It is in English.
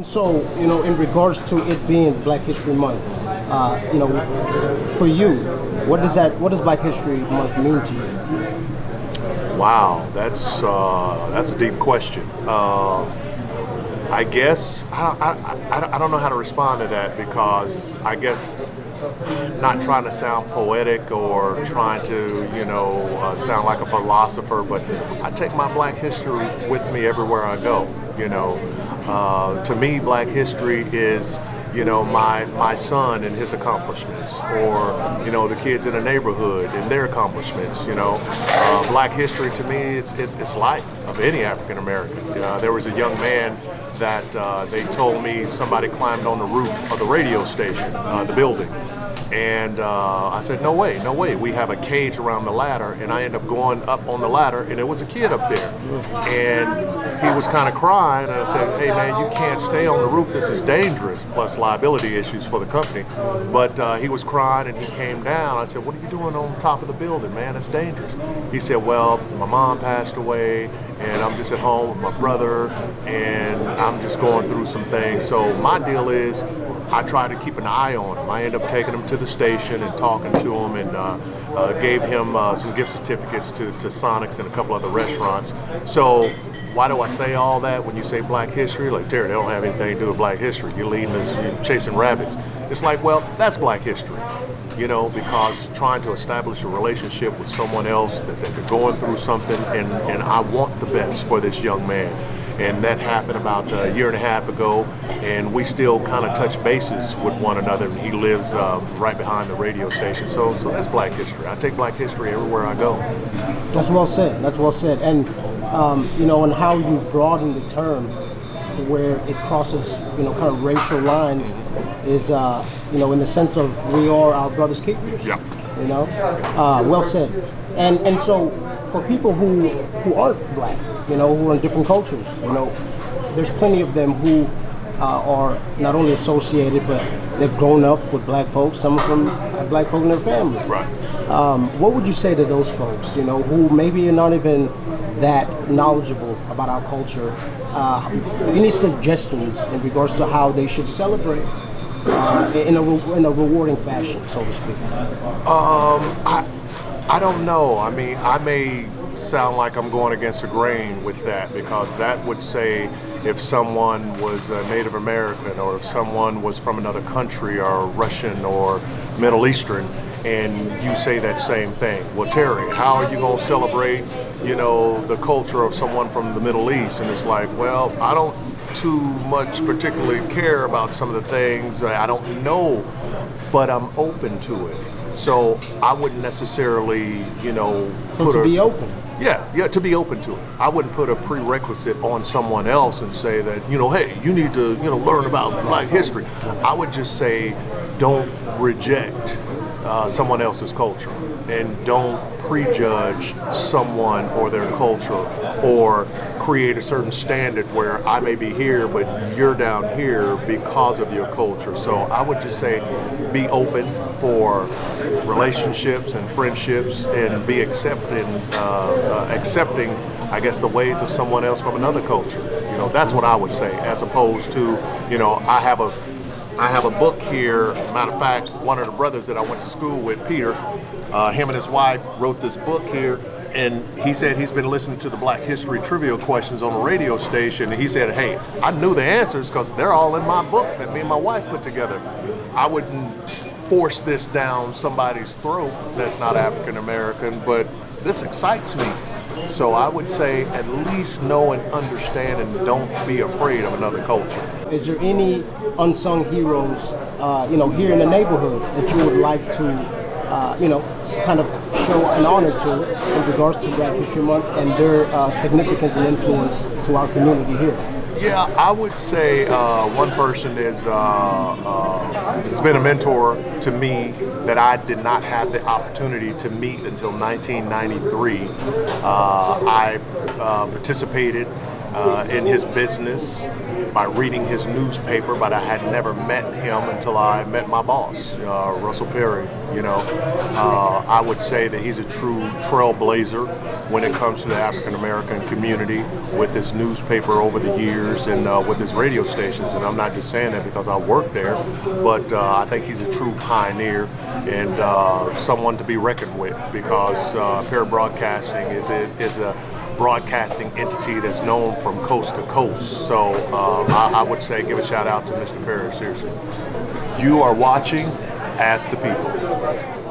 And so, in regards to it being Black History Month, for you, what does Black History Month mean to you? Wow, that's a deep question. I guess I don't know how to respond to that, because I guess not trying to sound poetic or trying to sound like a philosopher, but I take my Black history with me everywhere I go. To me, Black history is my son and his accomplishments, or the kids in the neighborhood and their accomplishments. Black history to me is life of any African American. There was a young man that they told me somebody climbed on the roof of the radio station, the building. And I said, no way. We have a cage around the ladder, and I end up going up on the ladder, and there was a kid up there. And he was kind of crying, and I said, hey man, you can't stay on the roof, this is dangerous, plus liability issues for the company. But he was crying, and he came down. I said, what are you doing on top of the building, man? It's dangerous. He said, well, my mom passed away, and I'm just at home with my brother, and I'm just going through some things. So my deal is, I try to keep an eye on him. I end up taking him to the station and talking to him, and gave him some gift certificates to Sonic's and a couple other restaurants. So why do I say all that when you say Black history? Like, Terry, they don't have anything to do with Black history. You're leading us, you're chasing rabbits. It's like, well, that's Black history. Because trying to establish a relationship with someone else that they're going through something, and I want the best for this young man. And that happened about a year and a half ago, and we still kind of touch bases with one another. He lives right behind the radio station, so that's Black history. I take Black history everywhere I go. That's well said. And and how you broaden the term where it crosses, kind of racial lines is, in the sense of we are our brother's keepers. Yeah. Well said. And so for people who aren't Black, who are in different cultures, there's plenty of them who are not only associated, but they've grown up with Black folks. Some of them have Black folk in their family. Right. What would you say to those folks, who maybe are not even that knowledgeable about our culture? Any suggestions in regards to how they should celebrate in a rewarding fashion, so to speak? I don't know. I mean, I may sound like I'm going against the grain with that, because that would say if someone was a Native American, or if someone was from another country, or Russian or Middle Eastern, and you say that same thing. Well, Terry, how are you going to celebrate, the culture of someone from the Middle East? And it's like, well, I don't too much particularly care about some of the things. I don't know, but I'm open to it. So I wouldn't necessarily, be open. Yeah, to be open to it. I wouldn't put a prerequisite on someone else and say that, hey, you need to, learn about Black history. I would just say, don't reject someone else's culture, and don't prejudge someone or their culture, or create a certain standard where I may be here, but you're down here because of your culture. So I would just say, be open for relationships and friendships, and be accepting, I guess, the ways of someone else from another culture. That's what I would say, as opposed to, I have a book here. Matter of fact, one of the brothers that I went to school with, Peter, him and his wife wrote this book here, and he said he's been listening to the Black History trivia questions on the radio station, and he said, hey, I knew the answers because they're all in my book that me and my wife put together. I wouldn't force this down somebody's throat that's not African American, but this excites me. So I would say, at least know and understand, and don't be afraid of another culture. Is there any unsung heroes, here in the neighborhood that you would like to, kind of show an honor to in regards to Black History Month and their significance and influence to our community here? Yeah, I would say one person has been a mentor to me that I did not have the opportunity to meet until 1993. I participated in his business, by reading his newspaper, but I had never met him until I met my boss, Russell Perry. I would say that he's a true trailblazer when it comes to the African American community with his newspaper over the years and with his radio stations. And I'm not just saying that because I work there, but I think he's a true pioneer and someone to be reckoned with, because Perry Broadcasting is a broadcasting entity that's known from coast to coast. So I would say give a shout out to Mr. Perry, seriously. You are watching Ask the People.